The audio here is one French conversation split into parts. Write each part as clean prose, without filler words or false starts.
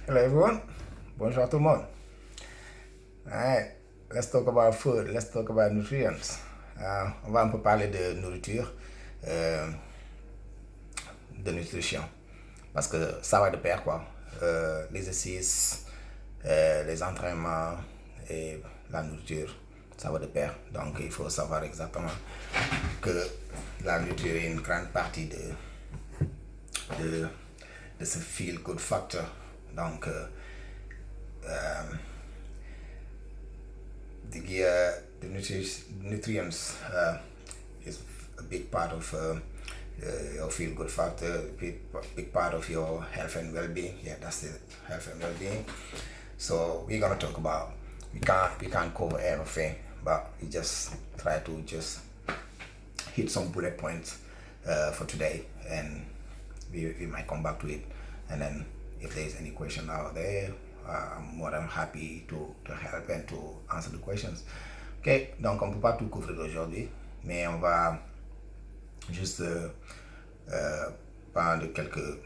Hello everyone. Bonjour tout le monde. Alright, let's talk about food. Let's talk about nutrients. On va un peu parler de nourriture, de nutrition, parce que ça va de pair quoi. L'exercice, les entraînements et la nourriture, ça va de pair. Donc il faut savoir exactement que la nourriture est une grande partie de ce feel good factor. Donc the nutrients is a big part of your feel good factor, big part of your health and well-being. Yeah, that's it, health and well-being. So we're gonna talk about, we can't cover everything, but we just try to just hit some bullet points for today, and we might come back to it. And then if there's any question out there, I'm more than happy to help and to answer the questions. Ok, donc on ne peut pas tout couvrir aujourd'hui, mais on va juste parler de quelques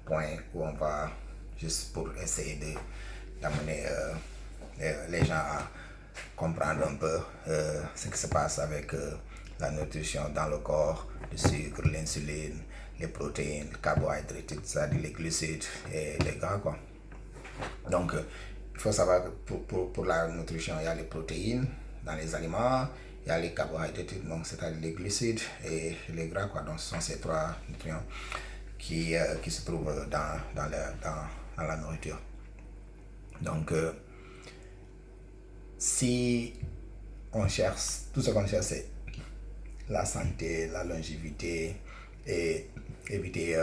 points où on va juste pour essayer d'amener les gens à comprendre un peu ce qui se passe avec la nutrition dans le corps, le sucre, l'insuline, les protéines, les carbohydrates, c'est-à-dire les glucides et les gras quoi. Donc il faut savoir que pour la nutrition, il y a les protéines dans les aliments, il y a les carbohydrates, donc c'est-à-dire les glucides et les gras quoi. Donc ce sont ces trois nutriments qui se trouvent dans la nourriture. Donc si on cherche, tout ce qu'on cherche c'est la santé, la longévité et éviter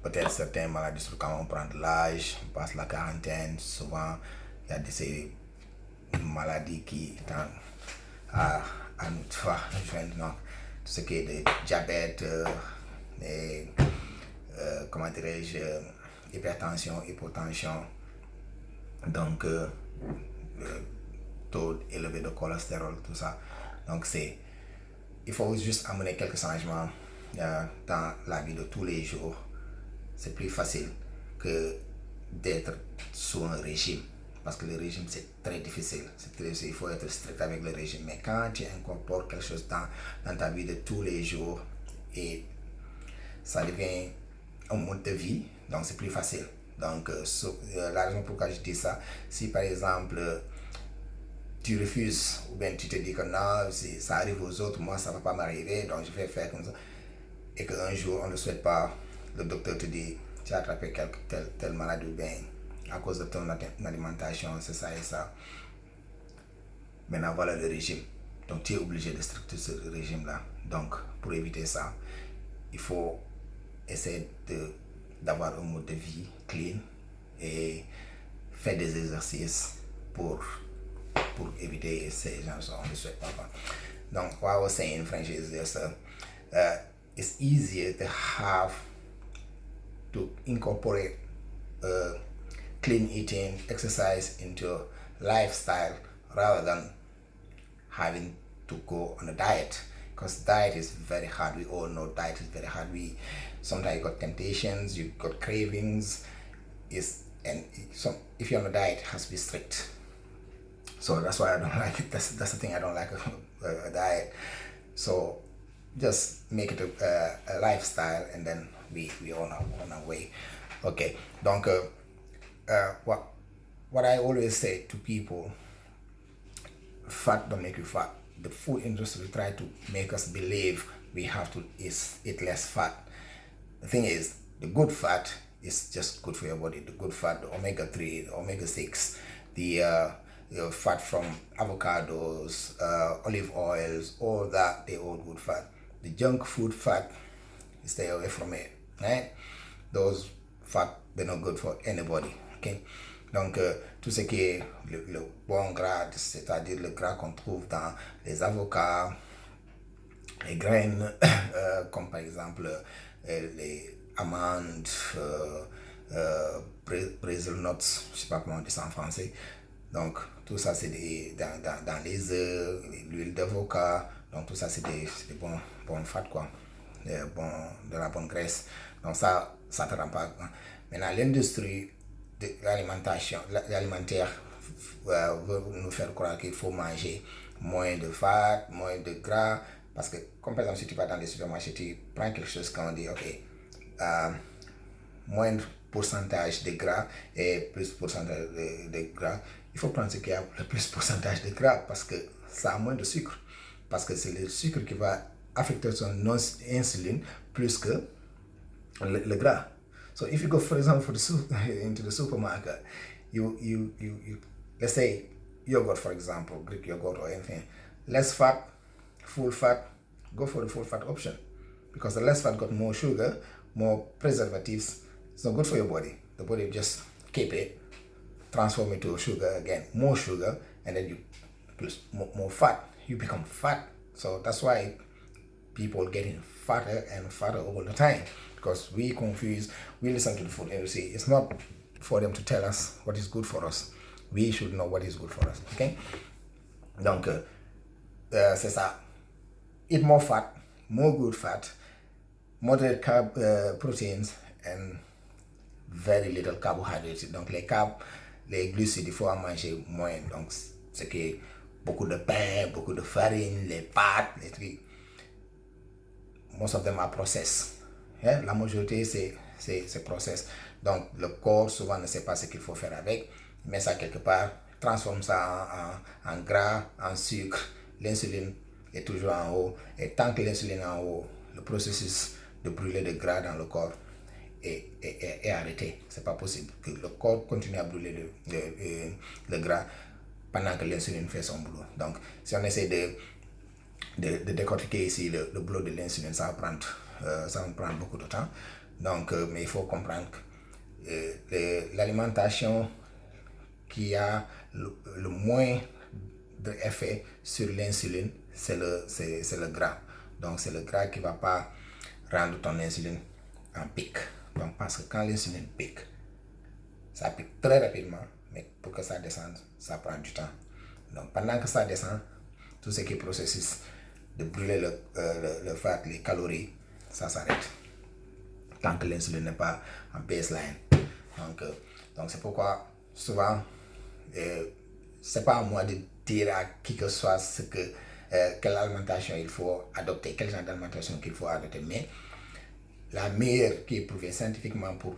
peut-être certaines maladies, surtout quand on prend de l'âge, on passe la quarantaine, souvent il y a ces maladies qui tendent à nous joindre, donc tout ce qui est de diabète, et, comment dirais-je, hypertension, hypotension, donc taux élevé de cholestérol, tout ça. Donc il faut juste amener quelques changements dans la vie de tous les jours. C'est plus facile que d'être sous un régime, parce que le régime c'est très difficile. Il faut être strict avec le régime, mais quand tu incorpores quelque chose dans ta vie de tous les jours et ça devient un mode de vie, donc c'est plus facile. Donc la raison pourquoi je dis ça, si par exemple tu refuses ou bien tu te dis que non, si ça arrive aux autres, moi ça va pas m'arriver, donc je vais faire comme ça, et qu'un jour on ne souhaite pas, le docteur te dit tu as attrapé telle maladie ou bien à cause de ton alimentation, c'est ça et ça, maintenant voilà le régime, donc tu es obligé de stricter ce régime là. Donc pour éviter ça, il faut essayer d'avoir un mode de vie clean et faire des exercices pour éviter ces gens on ne souhaite pas. Donc what I was saying in French is just it's easier to incorporate clean eating, exercise into lifestyle rather than having to go on a diet, because diet is very hard. We all know diet is very hard. Sometimes you got temptations, you got cravings, so if you're on a diet, it has to be strict. So that's why I don't like it. That's the thing I don't like a diet. So just make it a lifestyle, and then we on our way. Okay, donc what I always say to people, fat don't make you fat. The food industry try to make us believe we have to eat less fat. The thing is, the good fat is just good for your body. The good fat, the omega-3, the omega-6, the fat from avocados, olive oils, all that, they're all good fat. The junk food fat, stay away from it, right? Those fat, they're not good for anybody, okay? Donc tout ce qui est le bon gras, c'est-à-dire le gras qu'on trouve dans les avocats, les graines, comme par exemple les amandes, Brazil nuts, je sais pas comment on dit ça en français. Donc tout ça c'est dans les œufs, l'huile d'avocat, donc tout ça c'est des bons fats quoi, de la bonne graisse. Donc ça ça ne te rend pas. Maintenant, l'industrie de l'alimentation, l'alimentaire veut nous faire croire qu'il faut manger moins de fat, moins de gras. Parce que, comme par exemple, si tu vas dans les supermarchés, tu prends quelque chose quand on dit, ok, moins de pourcentage de gras et plus pourcentage de gras. Il faut prendre ce qui a le plus pourcentage de gras parce que ça a moins de sucre. Parce que c'est le sucre qui va affecter son insuline plus que le gras. So if you go, for example, into the supermarket, you let's say yogurt, for example, Greek yogurt or anything, less fat, full fat, go for the full fat option because the less fat got more sugar, more preservatives. It's not good for your body. The body just keep it, transform it to sugar again, more sugar, and then you plus more fat. You become fat. So that's why people getting fatter and fatter all the time because we confuse. We listen to the food industry. It's not for them to tell us what is good for us. We should know what is good for us. Okay. Donc c'est ça. Eat more fat, more good fat, moderate proteins, and very little carbohydrates. Donc les glucides, il faut en manger moins. Donc c'est que beaucoup de pain, beaucoup de farine, les pâtes, les trucs. Most of them are processed. Yeah? La majorité c'est process. Donc le corps souvent ne sait pas ce qu'il faut faire avec, met ça quelque part, transforme ça en gras, en sucre. L'insuline est toujours en haut. Et tant que l'insuline est en haut, le processus de brûler de gras dans le corps est arrêté. C'est pas possible que le corps continue à brûler le gras pendant que l'insuline fait son boulot. Donc, si on essaie de décortiquer ici le boulot de l'insuline, ça va prendre beaucoup de temps. Donc, mais il faut comprendre que l'alimentation qui a le moins d'effet sur l'insuline, c'est le gras. Donc, c'est le gras qui ne va pas rendre ton insuline en pic. Donc, parce que quand l'insuline pique, ça pique très rapidement, mais pour que ça descende, ça prend du temps. Donc, pendant que ça descend, tout ce qui est processus de brûler le fat, les calories, ça s'arrête. Tant que l'insuline n'est pas en baseline. Donc c'est pourquoi, souvent, c'est pas à moi de dire à qui que ce soit quelle alimentation il faut adopter, quel genre d'alimentation qu'il faut adopter, mais la meilleure qui est prouvée scientifiquement pour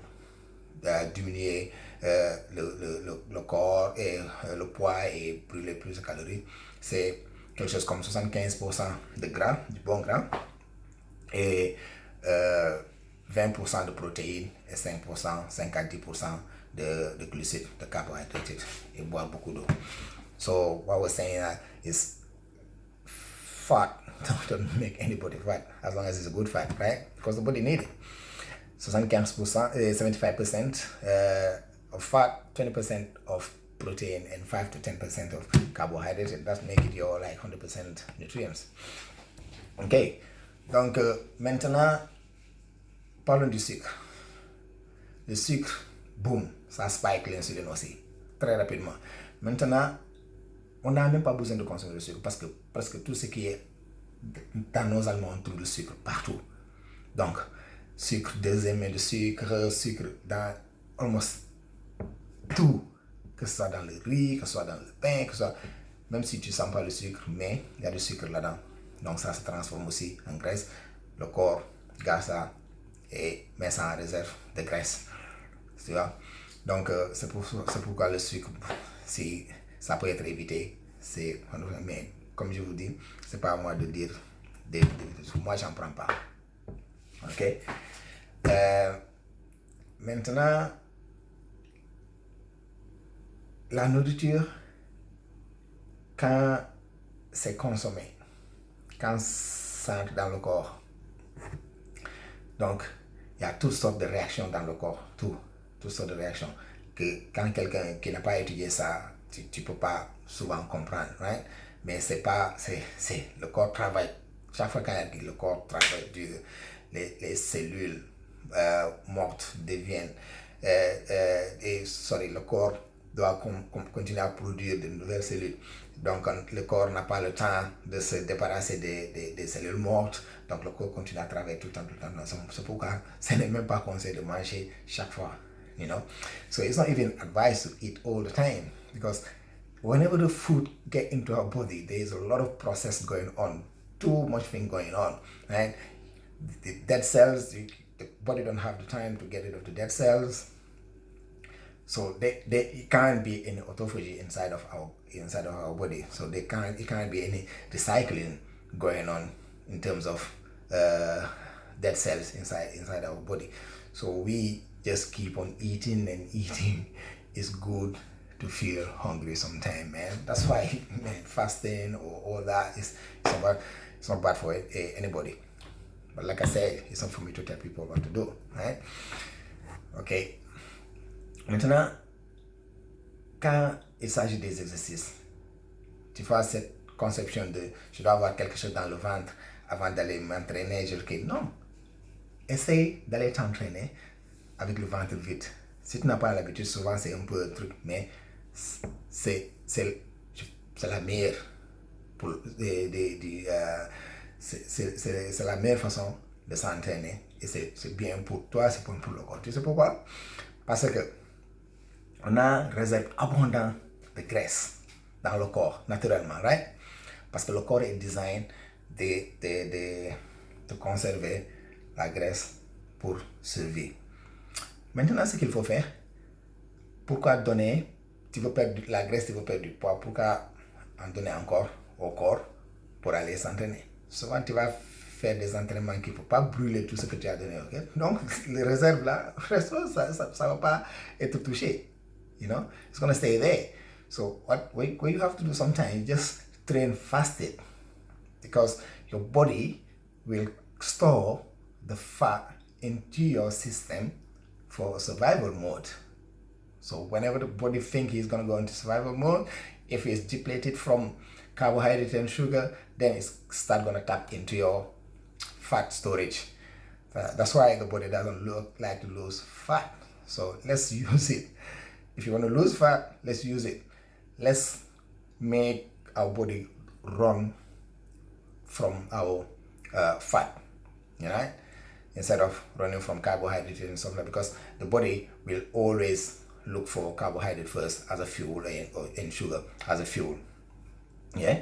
diminuer le corps et le poids et brûler plus de calories, c'est quelque chose comme 75% de gras, du bon gras, et 20% de protéines et 5%, 50% de glucides, de carbohydrates, et boire beaucoup d'eau. So what we're saying is fat don't make anybody fat as long as it's a good fat, right? Because the body needs it. 75%, 75% of fat, 20% of protein, and 5 to 10% of carbohydrates. And that make it your like 100% nutrients. Ok. Donc maintenant, parlons du sucre. Le sucre, boum, ça spike l'insuline aussi, très rapidement. Maintenant, on n'a même pas besoin de consommer le sucre parce que presque tout ce qui est dans nos aliments, on trouve le sucre partout. Donc, sucre, deuxième main de sucre, sucre dans almost tout, que ce soit dans le riz, que ce soit dans le pain, que ce soit, même si tu ne sens pas le sucre, mais il y a du sucre là-dedans. Donc ça se transforme aussi en graisse. Le corps garde ça et met ça en réserve de graisse. Tu vois? Donc c'est pourquoi le sucre, si ça peut être évité, mais comme je vous dis, c'est pas à moi de dire, moi j'en prends pas. Ok? Maintenant, la nourriture, quand c'est consommé, quand ça entre dans le corps, donc il y a toutes sortes de réactions dans le corps, toutes sortes de réactions que quand quelqu'un qui n'a pas étudié ça, tu peux pas souvent comprendre, right? Mais c'est le corps travaille. Chaque fois le corps travaille, les cellules mortes deviennent le corps doit continuer à produire de nouvelles cellules. Donc le corps n'a pas le temps de se débarrasser des cellules mortes, donc le corps continue à travailler tout le temps, tout le temps. C'est pourquoi ce n'est même pas conseillé de manger chaque fois, you know. So it's not even advised to eat all the time, because whenever the food get into our body, there is a lot of process going on, too much thing going on, right? The dead cells, the body don't have the time to get rid of the dead cells, so it can't be any autophagy inside of our body. So it can't be any recycling going on in terms of dead cells inside our body. So we just keep on eating and eating. It's good to feel hungry sometime, man. That's why, man, fasting or all that it's not bad for anybody. But like I said, it's not for me to tell people what to do, right? Ok. Maintenant, quand il s'agit des exercices, tu vois cette conception de je dois avoir quelque chose dans le ventre avant d'aller m'entraîner, non. Essaye d'aller t'entraîner avec le ventre vide. Si tu n'as pas l'habitude, souvent c'est un peu un truc, mais c'est la meilleure pour c'est la meilleure façon de s'entraîner, et c'est bien pour toi, c'est bon pour le corps. Tu sais pourquoi? Parce que on a un réserve abondant de graisse dans le corps, naturellement, right? Parce que le corps est design de conserver la graisse pour survivre. Maintenant, ce qu'il faut faire, pourquoi donner, tu veux perdre la graisse, tu veux perdre du poids, pourquoi en donner encore au corps pour aller s'entraîner? Souvent, tu vas faire des entraînements qu'il ne faut pas brûler tout ce que tu as donné, ok? Donc, les réserves là, ça ne va pas être touché. You know, it's going to stay there. So what you have to do sometimes, just train fasted, because your body will store the fat into your system for survival mode. So whenever the body thinks he's going to go into survival mode, if it's depleted from carbohydrate and sugar, then it's start going to tap into your fat storage. That's why the body doesn't like to lose fat. So let's use it. If you want to lose fat, let's use it. Let's make our body run from our fat, right? Instead of running from carbohydrate and stuff like that, because the body will always look for carbohydrate first as a fuel and sugar as a fuel. Yeah.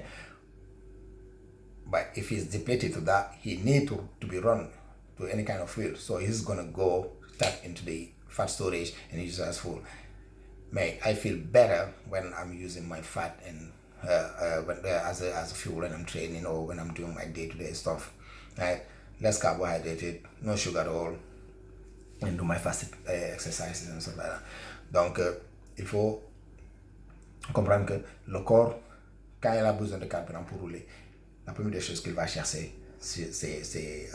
But if he's depleted to that, he needs to be run to any kind of fuel. So he's gonna go tap into the fat storage and use it as fuel. Man, I feel better when I'm using my fat and as a fuel when I'm training or when I'm doing my day-to-day stuff. Right? Less carbohydrated, no sugar at all, and do my fasted exercises and stuff like that. Donc, il faut comprendre que le corps, quand il a besoin de carburant pour rouler, la première des choses qu'il va chercher, c'est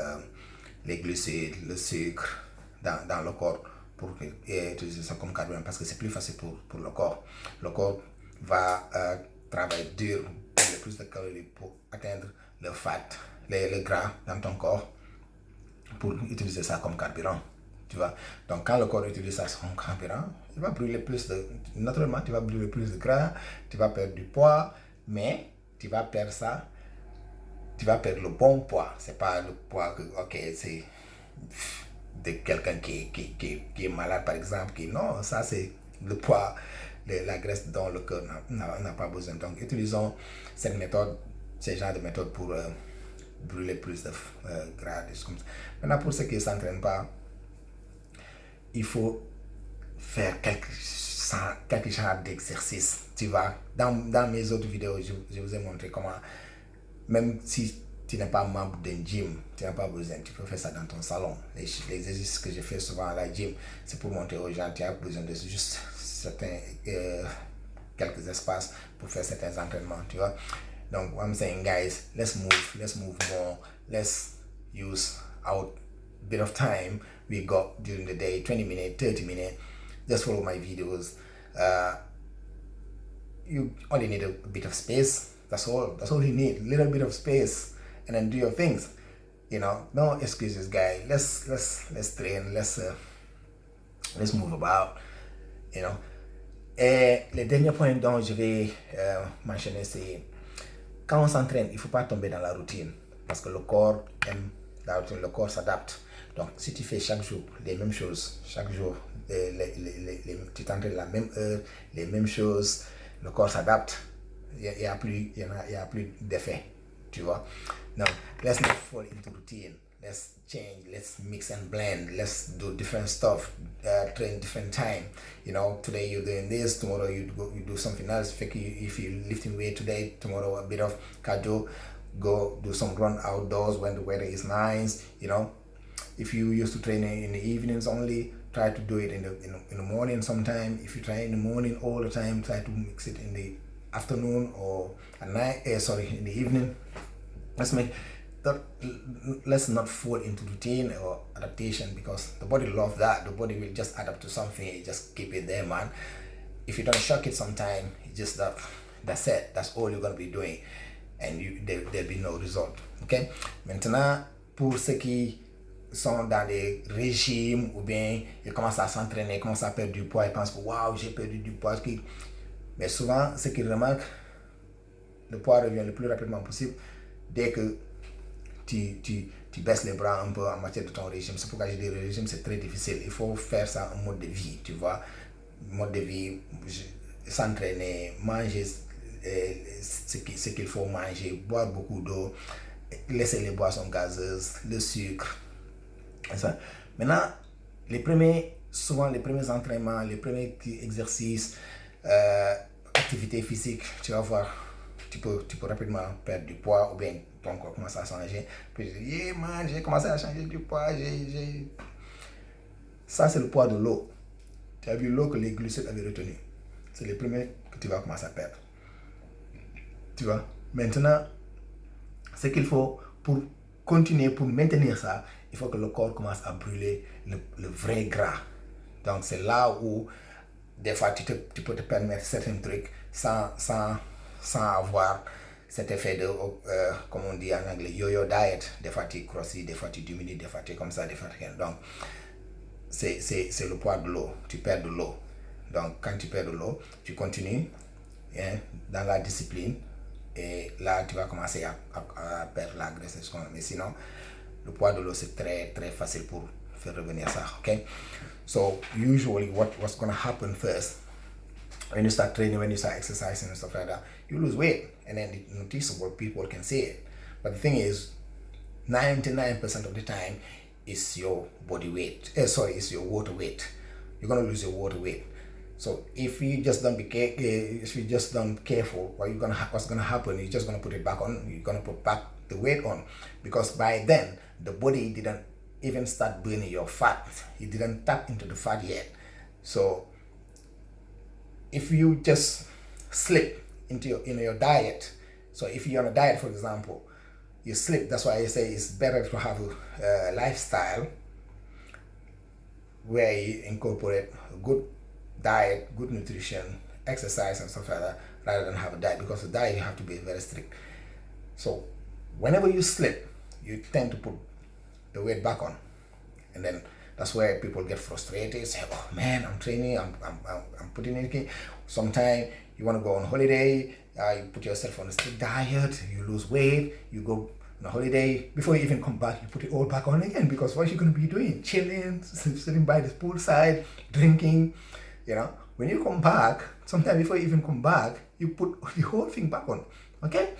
les glucides, le sucre dans le corps, pour utiliser ça comme carburant, parce que c'est plus facile pour le corps. Le corps va travailler dur, le plus de calories pour atteindre le fat, le gras dans ton corps, pour utiliser ça comme carburant. Tu vois? Donc quand le corps utilise ça comme carburant, il va brûler naturellement tu vas brûler plus de gras, tu vas perdre du poids, mais tu vas perdre ça, tu vas perdre le bon poids. C'est pas le poids que, ok, c'est de quelqu'un qui est malade par exemple, non, ça c'est le poids, la graisse dont le corps n'a pas besoin. Donc utilisons cette méthode, ce genre de méthode pour brûler plus de gras, des choses comme ça. Maintenant, pour ceux qui ne s'entraînent pas, il faut faire quelques genres d'exercices. Tu vois, dans mes autres vidéos, je vous ai montré comment, même si tu n'es pas membre d'un gym, tu n'as pas besoin, tu peux faire ça dans ton salon. Les exercices que je fais souvent à la gym, c'est pour montrer aux gens, tu as besoin de juste quelques espaces pour faire certains entraînements, tu vois. Donc, what I'm saying, guys, let's move more, let's use our bit of time we got during the day, 20 minutes, 30 minutes, just follow my videos. You only need a bit of space, that's all you need, a little bit of space, and then do your things, you know. No excuses, guys. Let's train, let's move about, you know. Et le dernier point dont je vais mentionner, c'est quand on s'entraîne, il ne faut pas tomber dans la routine. Parce que le corps aime la routine, le corps s'adapte. Donc, si tu fais chaque jour les mêmes choses, chaque jour, tu t'entraînes la même heure, les mêmes choses, le corps s'adapte, il n'y a plus d'effet, tu vois. No, let's not fall into routine. Let's change. Let's mix and blend. Let's do different stuff. Train different time. You know, today you're doing this. Tomorrow you do something else. If you're lifting weight today, tomorrow a bit of cardio. Go do some run outdoors when the weather is nice. You know, if you used to train in the evenings only, try to do it in the morning sometime. If you try in the morning all the time, try to mix it in the afternoon or at night. In the evening. Let's not fall into routine or adaptation, because the body loves that. The body will just adapt to something. You just keep it there, man. If you don't shock it sometime, it's just that's it. That's all you're gonna be doing, and there'll be no result. Okay. Maintenant, pour ceux qui sont dans des régimes ou bien ils commencent à s'entraîner, ils commencent à perdre du poids, ils pensent que waouh, j'ai perdu du poids. Mais souvent, ce qu'ils remarquent, le poids revient le plus rapidement possible dès que tu baisses les bras un peu en matière de ton régime. C'est pourquoi je dis le régime, c'est très difficile. Il faut faire ça en mode de vie, tu vois. Mode de vie, s'entraîner, manger ce qu'il faut manger, boire beaucoup d'eau, laisser les boissons gazeuses, le sucre. Ça. Maintenant, souvent les premiers entraînements, les premiers exercices, activités physiques, tu vas voir, tu peux rapidement perdre du poids ou bien ton corps commence à changer. Puis tu dis, yeah man, j'ai commencé à changer du poids. Ça, c'est le poids de l'eau. Tu as vu l'eau que les glucides avaient retenu. C'est les premiers que tu vas commencer à perdre. Tu vois. Maintenant, ce qu'il faut pour continuer, pour maintenir ça, il faut que le corps commence à brûler le vrai gras. Donc, c'est là où des fois tu peux te permettre certains trucs sans avoir cet effet de, comme on dit en anglais, yo-yo diet. Des fois tu grossis, des fois tu diminues, des fois tu es comme ça, des fois tu es... Donc, c'est le poids de l'eau. Tu perds de l'eau. Donc, quand tu perds de l'eau, tu continues dans la discipline. Et là, tu vas commencer à perdre la graisse. Mais sinon, le poids de l'eau, c'est très, très facile pour faire revenir ça. Okay? So, usually, what's going to happen first, when you start training, when you start exercising and stuff like that, you lose weight. And then it's noticeable, people can see it. But the thing is, 99% of the time, it's your body weight. It's your water weight. You're going to lose your water weight. So if you just don't careful, what's gonna happen? You're just gonna put it back on. You're gonna put back the weight on, because by then the body didn't even start burning your fat. It didn't tap into the fat yet. So if you just slip into your diet, so if you're on a diet, for example, you slip. That's why I say it's better to have a lifestyle where you incorporate a good diet, good nutrition, exercise and stuff like that, rather than have a diet, because the diet you have to be very strict. So whenever you slip, you tend to put the weight back on, and then that's where people get frustrated, say, oh man, I'm training, I'm putting in. Sometimes you want to go on holiday, you put yourself on a strict diet, you lose weight, you go on a holiday, before you even come back, you put it all back on again, because what you're going to be doing, chilling, sitting by the poolside, drinking. You know, when you come back, sometimes before you even come back, you put the whole thing back on. Okay,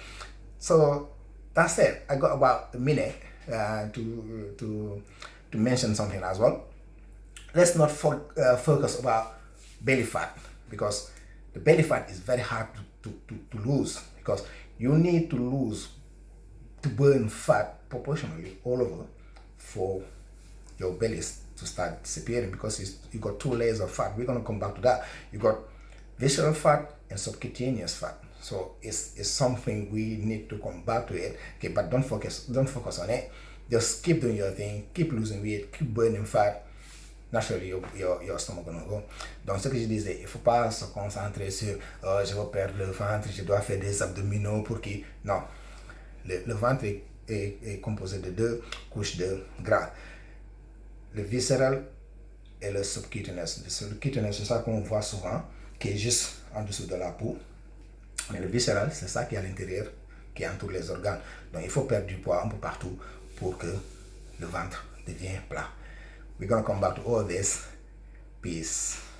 so that's it. I got about a minute to mention something as well. Let's not focus about belly fat, because the belly fat is very hard to lose, because you need to burn fat proportionally all over for your bellies to start disappearing, because you got two layers of fat. We're going to come back to that. You got visceral fat and subcutaneous fat. So it's something we need to come back to it. Okay, but don't focus on it. Just keep doing your thing, keep losing weight, keep burning fat. Naturally, your stomach gonna go. Donc ce que je disais, il faut pas se concentrer sur je veux perdre le ventre, je dois faire des abdominaux pour qui. Non, le ventre est composé de 2 couches de gras. Le viscéral et le subcutaneous. Le subcutaneous, c'est ça qu'on voit souvent. qui est juste en dessous de la peau. Mais le viscéral, c'est ça qui est à l'intérieur, qui entoure les organes. Donc il faut perdre du poids un peu partout pour que le ventre devienne plat. We're gonna come back to all this. Peace.